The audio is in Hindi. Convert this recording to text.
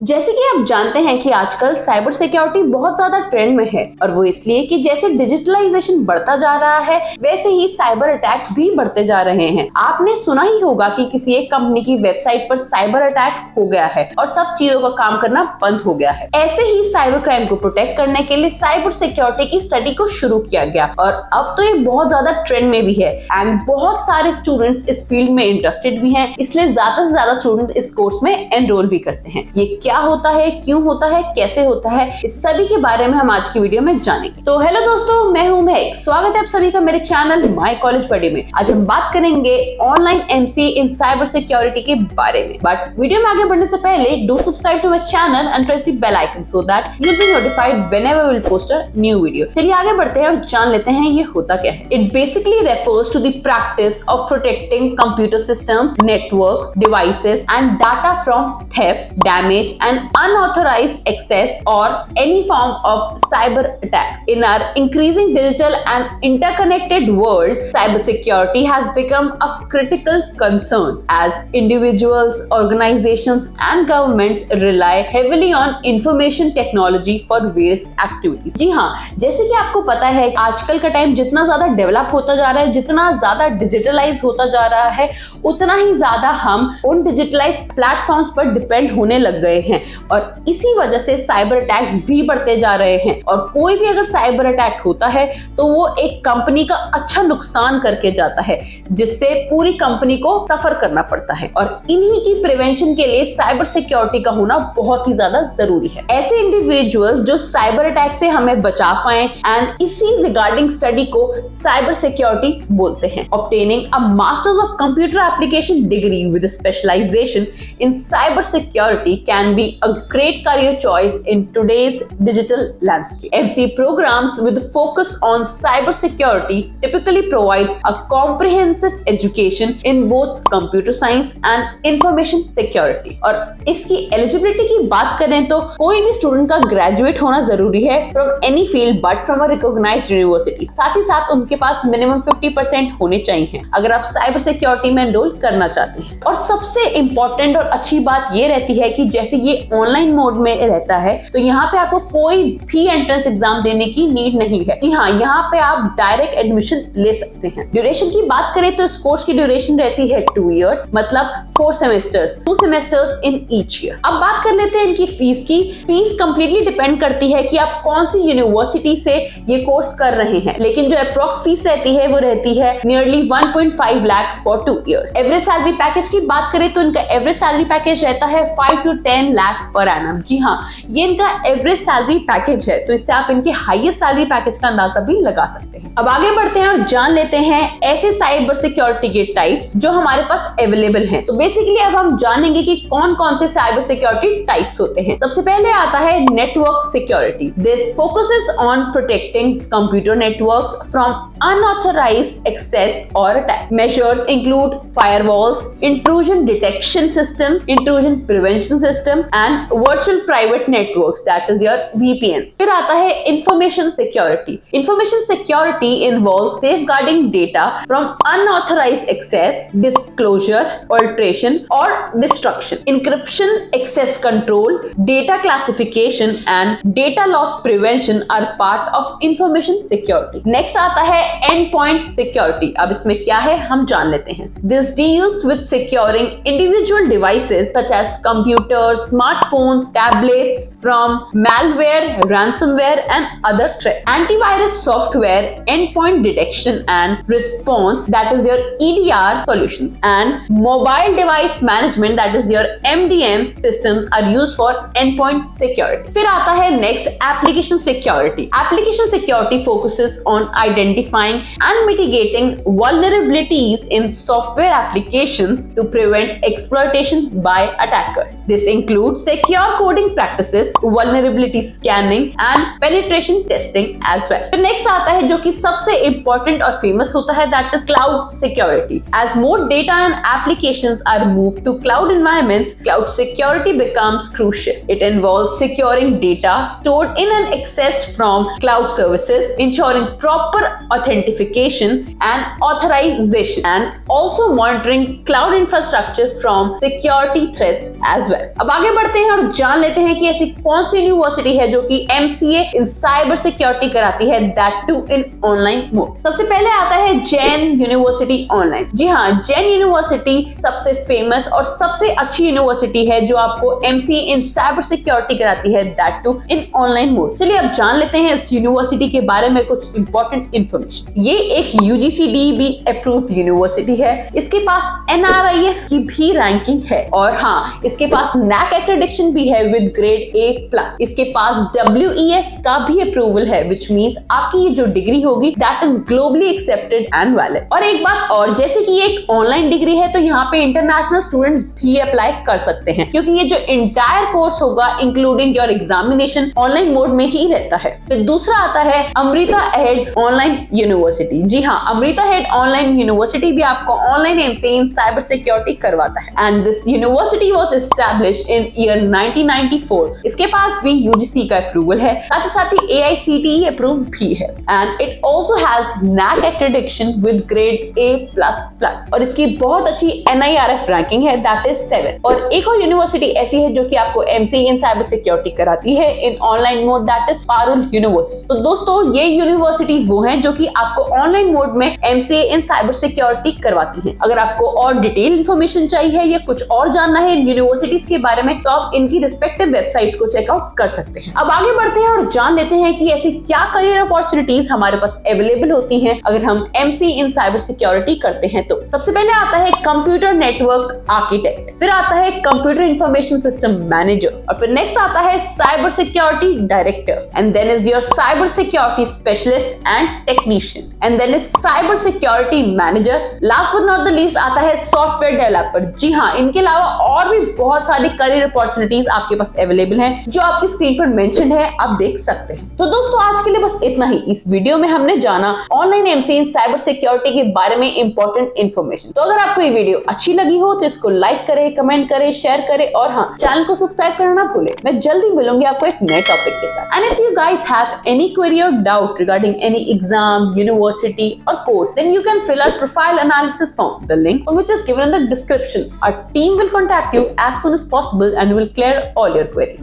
जैसे कि आप जानते हैं कि आजकल साइबर सिक्योरिटी बहुत ज्यादा ट्रेंड में है और वो इसलिए कि जैसे डिजिटलाइजेशन बढ़ता जा रहा है वैसे ही साइबर अटैक्स भी बढ़ते जा रहे हैं। आपने सुना ही होगा कि किसी एक कंपनी की वेबसाइट पर साइबर अटैक हो गया है और सब चीजों का काम करना बंद हो गया है। ऐसे ही साइबर क्राइम को प्रोटेक्ट करने के लिए साइबर सिक्योरिटी की स्टडी को शुरू किया गया और अब तो ये बहुत ज्यादा ट्रेंड में भी है एंड बहुत सारे स्टूडेंट्स इस फील्ड में इंटरेस्टेड भी हैं, इसलिए ज्यादा से ज्यादा स्टूडेंट इस कोर्स में एनरोल भी करते हैं। ये क्या होता है, क्यों होता है, कैसे होता है, इस सभी के बारे में हम आज की वीडियो में जानेंगे। तो हेलो दोस्तों, मैं हूं महक। स्वागत है आप सभी का मेरे चैनल माय कॉलेज बडी में। आज हम बात करेंगे ऑनलाइन एमसी इन साइबर सिक्योरिटी के बारे में। बट वीडियो में आगे बढ़ने से पहले do subscribe to my channel and press the bell icon so that you will be notified whenever we will post a new video. चलिए आगे बढ़ते हैं और जान लेते हैं ये होता क्या है। It basically refers to the practice of protecting computer systems, network, devices and data from theft, damage and unauthorized access or any form of cyber attacks. In our increasing digital and interconnected world, cybersecurity has become a critical concern as individuals, organizations and governments rely heavily on information technology for various activities. जी हाँ, जैसे कि आपको पता है आजकल का टाइम जितना ज्यादा डेवलप होता जा रहा है, जितना ज्यादा डिजिटलाइज होता जा रहा है, उतना ही ज्यादा हम उन डिजिटलाइज प्लेटफॉर्म्स पर डिपेंड होने लग गए हैं और इसी वजह से साइबर अटैक्स भी बढ़ते जा रहे हैं। और कोई भी अगर साइबर अटैक होता है तो वो एक कंपनी का अच्छा नुकसान करके जाता है, जिससे पूरी कंपनी को सफर करना पड़ता है और इन्हीं की प्रिवेंशन के लिए साइबर सिक्योरिटी का होना बहुत ही ज्यादा जरूरी है। ऐसे इंडिविजुअल्स जो साइबर अटैक से हमें बचा पाए एंड इसी रिगार्डिंग स्टडी को साइबर सिक्योरिटी बोलते हैं। Obtaining a masters of computer application degree with specialisation in cyber security can be a great career choice in today's digital landscape. MC programs with focus on cyber security typically provides a comprehensive education in both computer science and information security. और इसकी eligibility की बात करें तो कोई भी स्टूडेंट का ग्रेजुएट होना जरूरी है from any field but from a recognized university. साथ ही साथ उनके पास minimum 50% होने चाहिए अगर आप साइबर सिक्योरिटी में एनरोल करना चाहते हैं। और सबसे इंपॉर्टेंट और अच्छी बात ये रहती है कि जैसे ये ऑनलाइन मोड में रहता है तो यहाँ पे आपको कोई भी एंट्रेंस एग्जाम देने की नीड नहीं है। जी हाँ, यहाँ पे आप डायरेक्ट एडमिशन ले सकते हैं। ड्यूरेशन की बात करें तो इस कोर्स की ड्यूरेशन रहती है 2 इयर्स, मतलब 4 semesters, 2 semesters in each year. अब बात कर लेते हैं इनकी फीस की। फीस कंप्लीटली डिपेंड करती है कि आप कौन सी यूनिवर्सिटी से ये कोर्स कर रहे हैं, लेकिन जो अप्रॉक्स फीस रहती है वो रहती है nearly 1.5 lakh for 2 years. Average salary package की बात करें तो इनका एवरेज सैलरी पैकेज रहता है 5 to 10 लाख पर एनम। जी हाँ, ये इनका एवरेज सैलरी पैकेज है, तो इससे आप इनके हाईएस्ट सैलरी पैकेज का अंदाजा भी लगा सकते हैं। अब आगे बढ़ते हैं और जान लेते हैं ऐसे साइबर सिक्योरिटी के टाइप्स जो हमारे पास अवेलेबल हैं। तो बेसिकली अब हम जानेंगे कि कौन कौन से साइबर सिक्योरिटी टाइप्स होते हैं। सबसे पहले आता है network security. This focuses on protecting computer networks from unauthorized access or attack. Measures include firewalls, intrusion detection system, intrusion prevention system and virtual private networks, that is your VPNs. फिर आता है information security. Information security involves safeguarding data from unauthorized access, disclosure, alteration or destruction. Encryption, access control, data classification and data loss prevention are part of information security. Next आता है endpoint security. अब इसमें क्या है हम जान लेते हैं। This deals with securing individual devices such as computers, smartphones, tablets from malware, ransomware and other threats. Antivirus software, endpoint detection and response, that is your EDR solutions, and mobile device management, that is your MDM systems are used for endpoint security. फिर आता है next application security. Application security focuses on identifying and mitigating vulnerabilities in software applications to prevent exploitation by attackers. This includes secure coding practices, vulnerability scanning and penetration testing as well. फिर next आता है जो कि सबसे important और famous होता है, that is cloud security. As more data and applications are moved to cloud environments, cloud security becomes crucial. It involves securing data stored in and accessed from cloud services, ensuring proper authentication and authorization, and also monitoring cloud infrastructure from security threats as well. अब आगे आगे बढ़ते हैं और जान लेते हैं कि ऐसी कौन सी यूनिवर्सिटी है जो कि MCA इन साइबर सिक्योरिटी कराती है, that too in online mode. सबसे पहले आता है जैन यूनिवर्सिटी ऑनलाइन। जी हाँ, जैन यूनिवर्सिटी सबसे फेमस और सबसे अच्छी यूनिवर्सिटी है जो आपको MCA इन साइबर सिक्योरिटी कराती है, that too in online mode. चलिए अब जान लेते हैं इस यूनिवर्सिटी के बारे में कुछ इंपॉर्टेंट इंफॉर्मेशन। ये एक UGCDB अप्रूव्ड यूनिवर्सिटी है। इसके पास NRIF की भी रैंकिंग है और हाँ, इसके पास NAC एक्रेडिटेशन भी है विद ग्रेड A+। इसके पास WES का भी अप्रूवल है, विच मींस आपकी ये जो डिग्री होगी that is globally accepted and valid. और एक बात और, जैसे कि ये एक ऑनलाइन डिग्री है तो यहाँ पे इंटरनेशनल स्टूडेंट्स भी अप्लाई कर सकते हैं, क्योंकि ये जो इंटायर कोर्स होगा including your examination online mode में ही रहता है। फिर दूसरा आता है अमृता अहेड ऑनलाइन यूनिवर्सिटी। जी हाँ, अमृता अहेड ऑनलाइन यूनिवर्सिटी भी आपको online MCA in cyber security करवाता है and this university was established in year 1994। इसके पास भी UGC का अप्रूवल है, साथ ही AICTE अप्रूव्ड भी है and it also has NAC accreditation with grade A++ और इसकी बहुत अच्छी NIRF रैंकिंग है, दैट इज 7। और एक और यूनिवर्सिटी ऐसी है जो कि आपको MCA इन साइबर सिक्योरिटी कराती है in online mode, that is Parul university. तो दोस्तों, ये यूनिवर्सिटीज वो हैं जो कि आपको ऑनलाइन मोड में MCA इन साइबर सिक्योरिटी करवाती हैं। अगर आपको और डिटेल इंफॉर्मेशन चाहिए या कुछ और जानना है इन यूनिवर्सिटीज के बारे में तो आप इनकी रिस्पेक्टिव वेबसाइट्स को चेकआउट कर सकते हैं। अब आगे बढ़ते हैं और जान लेते हैं कि ऐसी क्या करियर अपॉर्चुनिटीज हमारे पास अवेलेबल होती हैं अगर हम MCA इन साइबर सिक्योरिटी करते हैं तो। सबसे पहले आता है कंप्यूटर नेटवर्क आर्किटेक्ट, फिर आता है कंप्यूटर इंफॉर्मेशन सिस्टम मैनेजर और फिर नेक्स्ट आता है cyber security director and then is your cyber security specialist and technician and then is cyber security manager. Last but not the least आता है सॉफ्टवेयर डेवलपर। जी हाँ, इनके अलावा और भी बहुत सारी करियर अपॉर्चुनिटीज आपके पास अवेलेबल हैं जो आपकी स्क्रीन पर मेंशन है, आप देख सकते हैं। तो दोस्तों, आज के लिए बस इतना ही। इस वीडियो में हमने जाना online MCA in cyber security के बारे में इंपॉर्टेंट इंफॉर्मेशन। तो अगर आपको ये वीडियो अच्छी लगी हो तो इसको लाइक करें, कमेंट करें, शेयर करें और हाँ, चैनल को सब्सक्राइब करना ना भूलें। मैं जल्दी मिलूंगी आपको एक नए टॉपिक के साथ। And if you guys have any query or doubt regarding any exam, university or course, then you can fill out profile analysis form, the link which is given in the description. Our team will contact you as soon as possible and will clear all your queries.